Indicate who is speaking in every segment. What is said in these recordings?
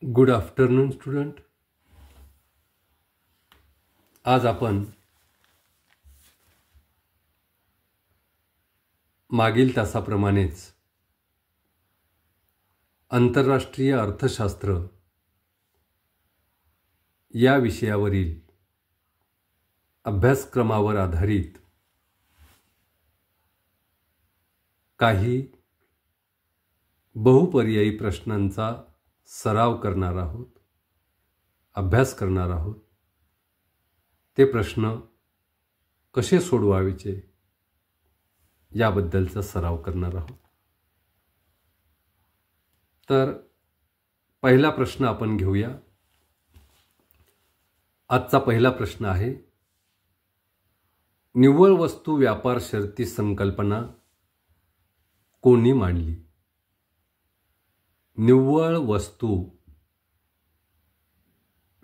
Speaker 1: Good afternoon student. आज आपण मागील तासाप्रमाणेच आंतरराष्ट्रीय अर्थशास्त्र या विषयावरील अभ्यासक्रमावर आधारित काही बहुपर्यायी प्रश्नांचा सराव करणार आहोत, अभ्यास करणार आहोत. ते प्रश्न कसे सोडवायचे याबद्दलचा सराव करणार आहोत. तर पहिला प्रश्न आपण घेऊया. आजचा पहिला प्रश्न आहे, निव्वळ वस्तू व्यापार शर्ती संकल्पना कोणी मांडली? निव्वळ वस्तू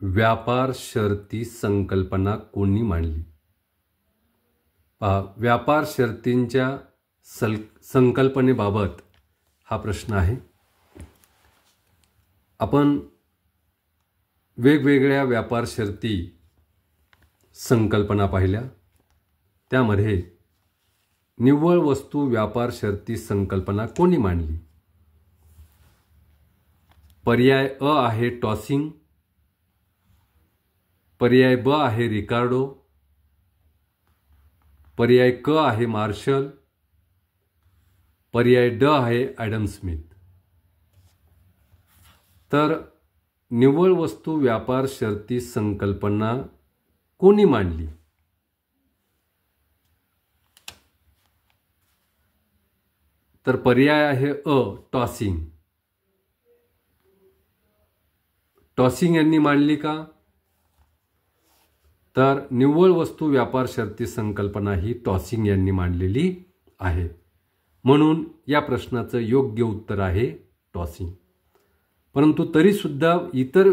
Speaker 1: व्यापार शर्ती संकल्पना कोणी मांडली? व्यापार शर्तींच्या संकल्पनेबाबत हा प्रश्न आहे. आपण वेगवेगळ्या व्यापार शर्ती संकल्पना पाहिल्या. त्यामध्ये निव्वळ वस्तू व्यापार शर्ती संकल्पना कोणी मांडली? पर्याय अ आहे टॉसिंग, पर्याय ब आहे रिकार्डो, पर्याय क आहे मार्शल, पर्याय ड आहे ॲडम स्मिथ. तर निव्वळ वस्तू व्यापार शर्ती संकल्पना कोणी मांडली? तर पर्याय आहे अ टॉसिंग. टॉसिंग यांनी मांडली का? तर निव्वळ वस्तू व्यापार शर्ती संकल्पना ही टॉसिंग यांनी मांडलेली आहे. म्हणून या प्रश्नाचं योग्य उत्तर आहे टॉसिंग. परंतु तरीसुद्धा इतर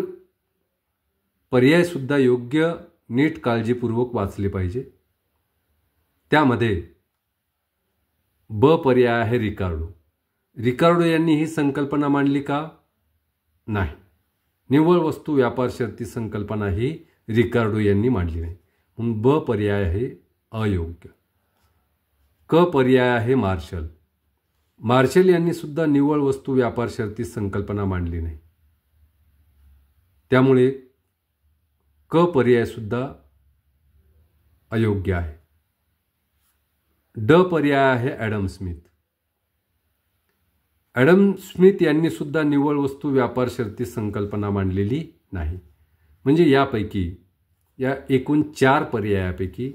Speaker 1: पर्यायसुद्धा योग्य नीट काळजीपूर्वक वाचले पाहिजे. त्यामध्ये ब पर्याय आहे रिकार्डो. रिकार्डो यांनी ही संकल्पना मांडली का? नाही. निव्वळ वस्तू व्यापार शर्ती संकल्पना ही रिकार्डो यांनी मांडली नाही. म्हणून ब पर्याय आहे अयोग्य. क पर्याय आहे मार्शल. मार्शल यांनी सुद्धा निव्वळ वस्तू व्यापार शर्ती संकल्पना मांडली नाही. त्यामुळे क पर्याय सुद्धा अयोग्य आहे. ड पर्याय आहे ॲडम स्मिथ. ॲडम स्मिथ यांनी सुद्धा निव्वळ वस्तू व्यापार शर्ती संकल्पना मांडलेली नाही. म्हणजे यापैकी या एकूण 4 पर्यायापैकी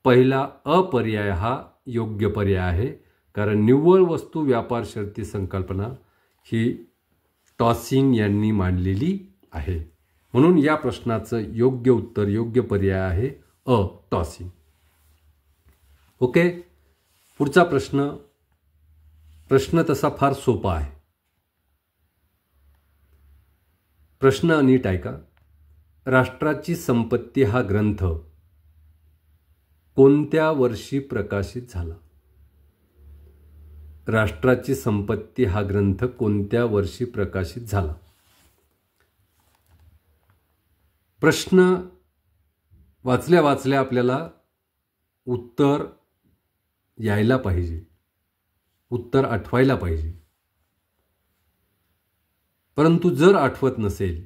Speaker 1: पहिला अपर्याय हा योग्य पर्याय आहे. कारण निव्वळ वस्तू व्यापार शर्ती संकल्पना ही टॉसिंग यांनी मांडलेली आहे. म्हणून या प्रश्नाचं योग्य उत्तर, योग्य पर्याय आहे अ टॉसिंग. ओके. पुढचा प्रश्न तसा फार सोपा आहे. प्रश्न नीट ऐका. राष्ट्राची संपत्ती हा ग्रंथ कोणत्या वर्षी प्रकाशित झाला? राष्ट्राची संपत्ती हा ग्रंथ कोणत्या वर्षी प्रकाशित झाला? प्रश्न वाचल्या वाचल्या आपल्याला उत्तर यायला पाहिजे, उत्तर आठवायला पाहिजे. परंतु जर आठवत नसेल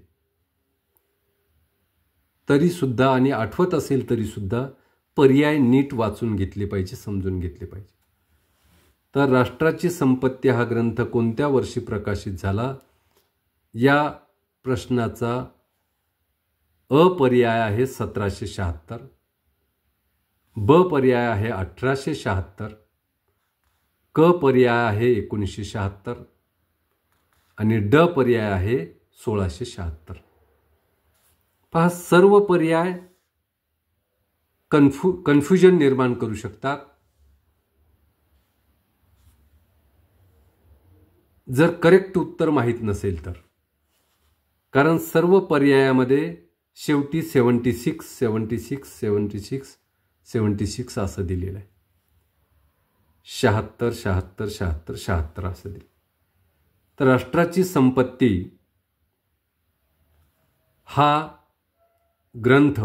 Speaker 1: तरीसुद्धा आणि आठवत असेल तरीसुद्धा पर्याय नीट वाचून घेतले पाहिजे, समजून घेतले पाहिजे. तर राष्ट्राची संपत्ती हा ग्रंथ कोणत्या वर्षी प्रकाशित झाला या प्रश्नाचा अ पर्याय आहे 1776, ब पर्याय आहे 1876, क पर्याय आहे 1976 आणि ड पर्याय आहे 1676. पहा, सर्व पर्याय कन्फ्युजन निर्माण करू शकतात. जर करेक्ट उत्तर माहीत नसेल तर. कारण सर्व पर्यायामध्ये शेवटी 76, 76, 76, 76 असं दिलेलं आहे. 76, 76, 76, 76 असं दिलं. तर राष्ट्राची संपत्ती हा ग्रंथ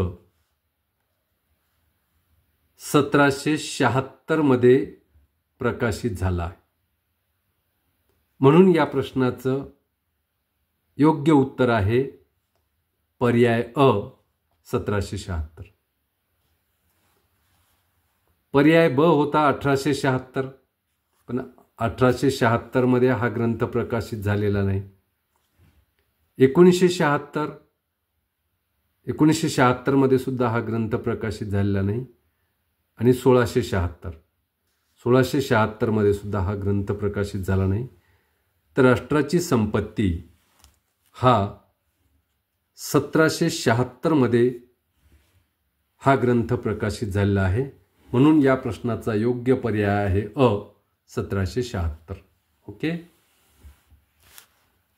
Speaker 1: 1776 मध्ये प्रकाशित झाला आहे. म्हणून या प्रश्नाचं योग्य उत्तर आहे पर्याय अ 1776. पर्याय ब होता 1876, पण 1876 मध्ये हा ग्रंथ प्रकाशित झालेला नाही. 1976 मध्ये सुद्धा हा ग्रंथ प्रकाशित झालेला नाही. आणि 1676 मध्ये सुद्धा हा ग्रंथ प्रकाशित झाला नाही. तर राष्ट्राची संपत्ती हा 1776 मध्ये हा ग्रंथ प्रकाशित झालेला आहे. म्हणून या प्रश्नाचा योग्य पर्याय आहे अ 1776. ओके,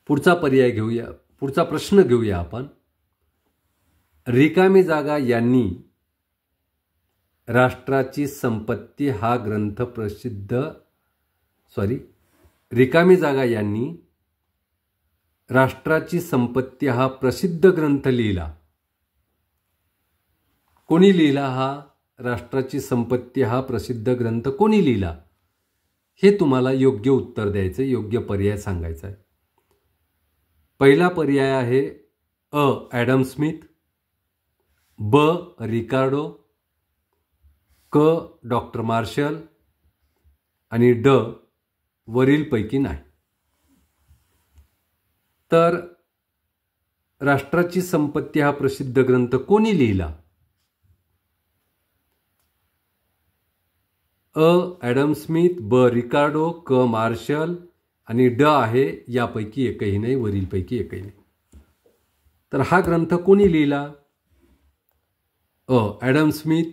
Speaker 1: पुढचा पर्याय घेऊया, पुढचा प्रश्न घेऊया आपण. रिकामी जागा यांनी राष्ट्राची संपत्ती हा ग्रंथ रिकामी जागा यांनी राष्ट्राची संपत्ती हा प्रसिद्ध ग्रंथ लिहिला. कोणी लिहिला हा राष्ट्राची संपत्ती हा प्रसिद्ध ग्रंथ कोणी लिहिला, हे तुम्हाला योग्य उत्तर द्यायचं, योग्य पर्याय सांगायचा आहे. पहिला पर्याय आहे अ ॲडम स्मिथ, ब रिकार्डो, क डॉक्टर मार्शल आणि ड वरीलपैकी नाही. तर राष्ट्राची संपत्ती हा प्रसिद्ध ग्रंथ कोणी लिहिला? अ ॲडम स्मिथ, ब रिकार्डो, क मार्शल आणि ड आहे यापैकी एकही नाही, वरीलपैकी एकही नाही. तर हा ग्रंथ कोणी लिहिला? अ ॲडम स्मिथ.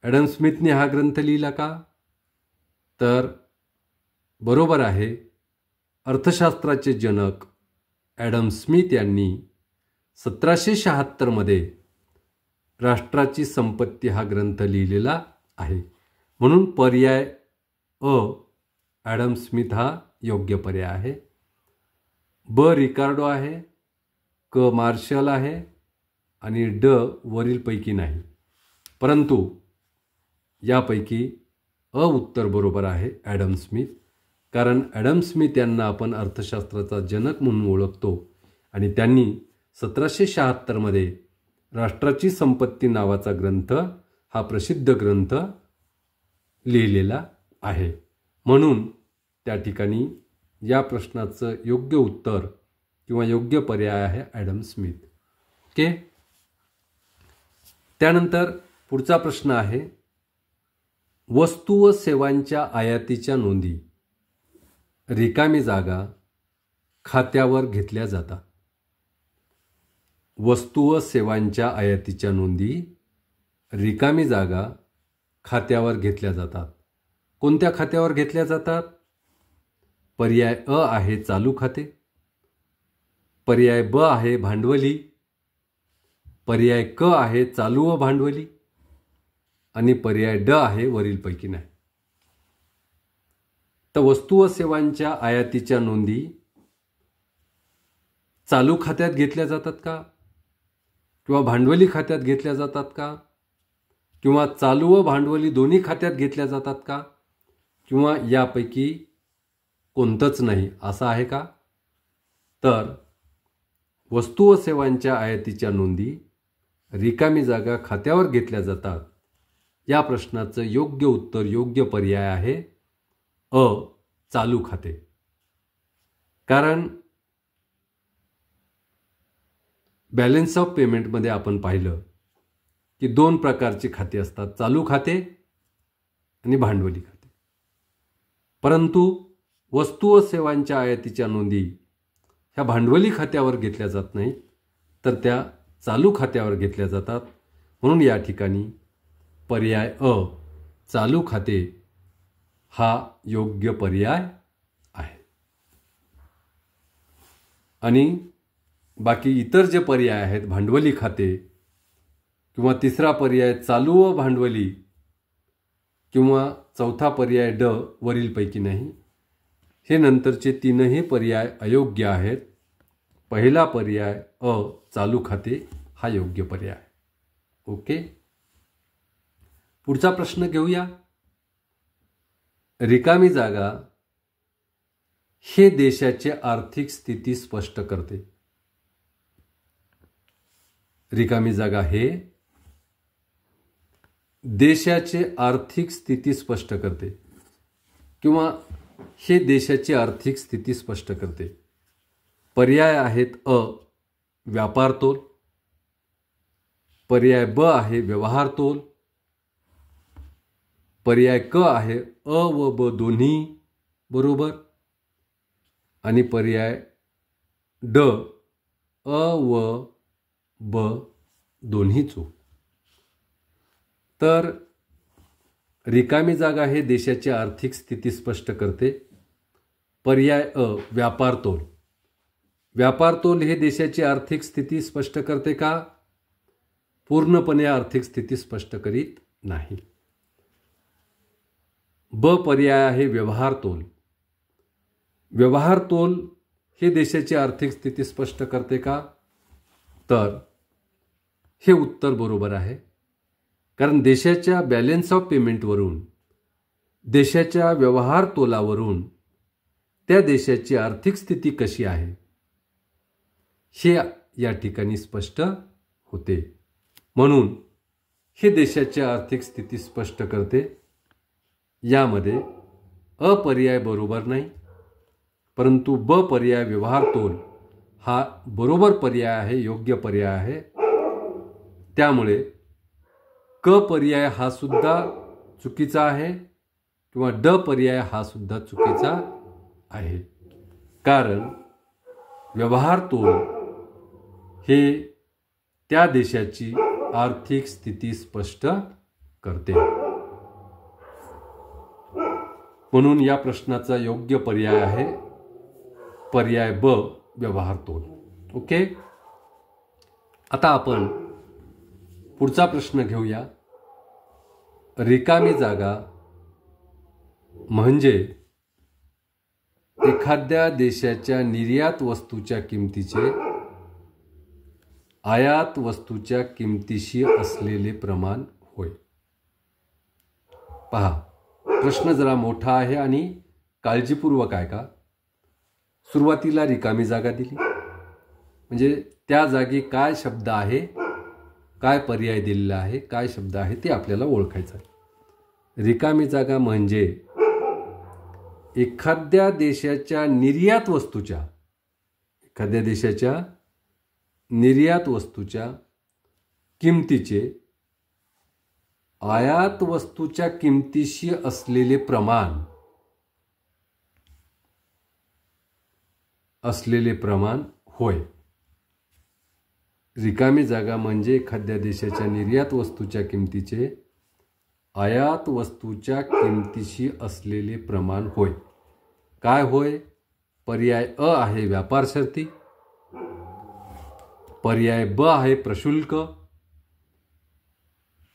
Speaker 1: ॲडम स्मिथने हा ग्रंथ लिहिला का? तर बरोबर आहे. अर्थशास्त्राचे जनक ॲडम स्मिथ यांनी 1776 मध्ये राष्ट्राची संपत्ती हा ग्रंथ लिहिलेला आहे. म्हणून पर्याय अ ॲडम स्मिथ हा योग्य पर्याय आहे. ब रिकार्डो आहे, क मार्शल आहे आणि ड वरीलपैकी नाही. परंतु यापैकी अ उत्तर बरोबर आहे ॲडम स्मिथ. कारण ॲडम स्मिथ यांना आपण अर्थशास्त्राचा जनक म्हणून ओळखतो आणि त्यांनी 1776 मध्ये राष्ट्राची संपत्ती नावाचा ग्रंथ हा प्रसिद्ध ग्रंथ लिहिलेला आहे. म्हणून त्या ठिकाणी या प्रश्नाचं योग्य उत्तर किंवा योग्य पर्याय आहे ॲडम स्मिथ. ओके, त्यानंतर पुढचा प्रश्न आहे वस्तू व सेवांच्या आयातीच्या नोंदी रिकामी जागा खात्यावर घेतल्या जातात. वस्तू व सेवांच्या आयातीच्या नोंदी रिकामी जागा खात्यावर घेतल्या जातात. कोणत्या खात्यावर घेतल्या जातात? पर्याय अ आहे चालू खाते, पर्याय ब आहे भांडवली, पर्याय क आहे चालू व भांडवली आणि पर्याय ड आहे वरीलपैकी नाही. तर वस्तू व सेवांच्या आयातीच्या नोंदी चालू खात्यात घेतल्या जातात का, किंवा भांडवली खात्यात घेतल्या जातात का, किंवा चालू व भांडवली दोन्ही खात्यात घेतल्या जातात का, किंवा यापैकी कोणतंच नाही असं आहे का? तर वस्तू व सेवांच्या आयातीच्या नोंदी रिकामी जागा खात्यावर घेतल्या जातात. या प्रश्नाचं योग्य उत्तर, योग्य पर्याय आहे अ चालू खाते. कारण बॅलन्स ऑफ पेमेंटमध्ये आपण पाहिलं की दोन प्रकारची खाती असतात, चालू खाते आणि भांडवली खाते. परंतु वस्तू व सेवांच्या आयातीच्या नोंदी ह्या भांडवली खात्यावर घेतल्या जात नाहीत, तर त्या चालू खात्यावर घेतल्या जातात. म्हणून या ठिकाणी पर्याय अ चालू खाते हा योग्य पर्याय आहे. आणि बाकी इतर जे पर्याय आहेत भांडवली खाते किंवा तिसरा पर्याय चालू व भांडवली किंवा चौथा पर्याय ड वरीलपैकी नाही, हे नंतरचे तीनही पर्याय अयोग्य आहेत. पहिला पर्याय अ चालू खाते हा योग्य पर्याय. ओके. पुढचा प्रश्न घेऊया. रिकामी जागा हे देशाची आर्थिक स्थिती स्पष्ट करते. रिकामी जागा हे देशाची आर्थिक स्थिती स्पष्ट करते किंवा हे देशाची आर्थिक स्थिती स्पष्ट करते. पर्याय आहेत अ व्यापार तोल, पर्याय ब आहे व्यवहार तोल, पर्याय क आहे अ व ब दोन्ही बरोबर आणि पर्याय ड अ व ब दोन्ही चूक. तर रिकामी जागा हे देशाची आर्थिक स्थिती स्पष्ट करते. पर्याय अ व्यापार तोल. व्यापार तोल हे देशाची आर्थिक स्थिती स्पष्ट करते का? पूर्णपणे आर्थिक स्थिती स्पष्ट करीत नाही. ब पर्याय आहे व्यवहार तोल. व्यवहार तोल हे देशाची आर्थिक स्थिती स्पष्ट करते का? तर हे उत्तर बरोबर आहे. कारण देशाच्या बॅलन्स ऑफ पेमेंटवरून, देशाच्या व्यवहार तोलावरून त्या देशाची आर्थिक स्थिती कशी आहे हे या ठिकाणी स्पष्ट होते. म्हणून हे देशाची आर्थिक स्थिती स्पष्ट करते. यामध्ये अ पर्याय बरोबर नाही, परंतु ब पर्याय व्यवहार तोल हा बरोबर पर्याय आहे, योग्य पर्याय आहे. त्यामुळे क पर्याय हा सुद्धा चुकीचा आहे किंवा ड पर्याय हा सुद्धा चुकीचा आहे. कारण व्यवहार तोल हे त्या देशाची आर्थिक स्थिती स्पष्ट करते. म्हणून या प्रश्नाचा योग्य पर्याय आहे पर्याय ब व्यवहार तोल. ओके. आता आपण पुढचा प्रश्न घेऊया. रिकामी जागा म्हणजे एखाद्या देशाच्या निर्यात वस्तूच्या किमतीचे आयात वस्तूच्या किमतीशी असलेले प्रमाण होय. पहा, प्रश्न जरा मोठा आहे आणि काळजीपूर्वक आहे का. सुरुवातीला रिकामी जागा दिली म्हणजे त्या जागी काय शब्द आहे, काय पर्याय दिलेला आहे, काय शब्द आहे ते आपल्याला ओळखायचं आहे. रिकामी जागा म्हणजे एखाद्या देशाच्या निर्यात वस्तूच्या किमतीचे आयात वस्तूच्या किमतीशी असलेले प्रमाण होय. रिकामी जागा म्हणजे एखाद्या देशाच्या निर्यात वस्तूच्या किमतीचे आयात वस्तूच्या किमतीशी असलेले प्रमाण होय. काय होय? पर्याय अ आहे व्यापार शर्ती, पर्याय ब आहे प्रशुल्क,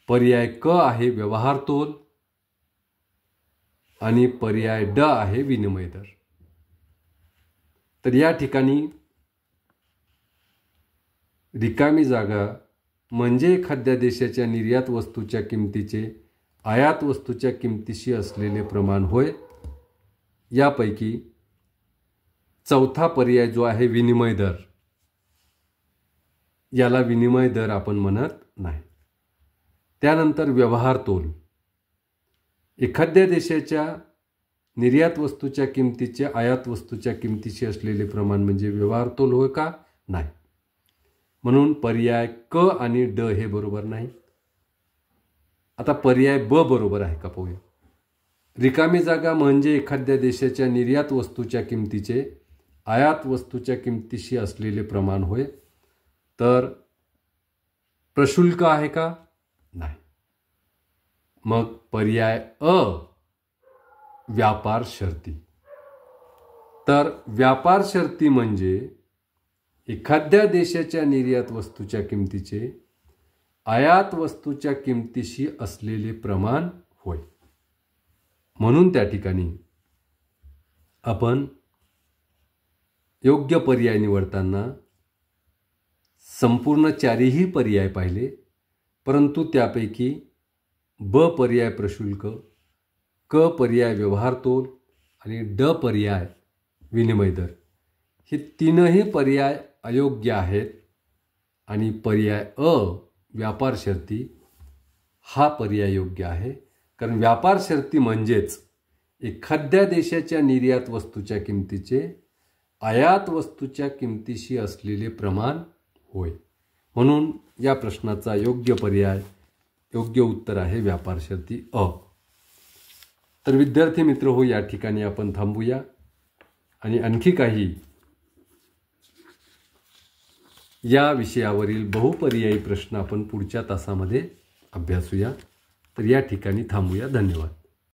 Speaker 1: पर्याय क आहे व्यवहार तोल आणि पर्याय ड आहे विनिमय दर. तर या ठिकाणी रिकामी जागा म्हणजे एखाद्या देशाच्या निर्यात वस्तूच्या किमतीचे आयात वस्तूच्या किमतीशी असलेले प्रमाण होय. यापैकी चौथा पर्याय जो आहे विनिमय दर, याला विनिमय दर आपण म्हणत नाही. त्यानंतर व्यवहार तोल, एखाद्या देशाच्या निर्यात वस्तूच्या किमतीचे आयात वस्तूच्या किमतीशी असलेले प्रमाण म्हणजे व्यवहार तोल होय का? नाही. म्हणून पर्याय क आणि ड हे बरोबर नाही. आता पर्याय ब बरोबर आहे का पाहूया. रिकामी जागा म्हणजे एखाद्या देशाच्या निर्यात वस्तूच्या किमतीचे आयात वस्तूच्या किमतीशी असलेले प्रमाण होय. तर प्रशुल्क आहे का? नाही. मग पर्याय अ व्यापार शर्ती. तर व्यापार शर्ती म्हणजे एखाद्या देशाच्या निर्यात वस्तूच्या किमतीचे आयात वस्तूच्या किमतीशी असलेले प्रमाण होय. म्हणून त्या ठिकाणी आपण योग्य पर्याय निवडताना संपूर्ण चारही पर्याय पाहिले, परंतु त्यापैकी ब पर्याय प्रशुल्क, क पर्याय व्यवहार तोल आणि ड पर्याय विनिमय दर हे तीनही पर्याय अयोग्य आहेत आणि पर्याय अ व्यापार शर्ती हा पर्याय योग्य आहे. कारण व्यापार शर्ती म्हणजेच एखाद्या देशाच्या निर्यात वस्तूच्या किमतीचे आयात वस्तूच्या किमतीशी असलेले प्रमाण होय. म्हणून या प्रश्नाचा योग्य उत्तर आहे व्यापार शर्ती अ. तर विद्यार्थी मित्र हो, या ठिकाणी आपण थांबूया आणि आणखी काही या विषयावरील बहुपर्यायी प्रश्न आपण पुढच्या तासामध्ये अभ्यासूया. तर या ठिकाणी थांबूया. धन्यवाद.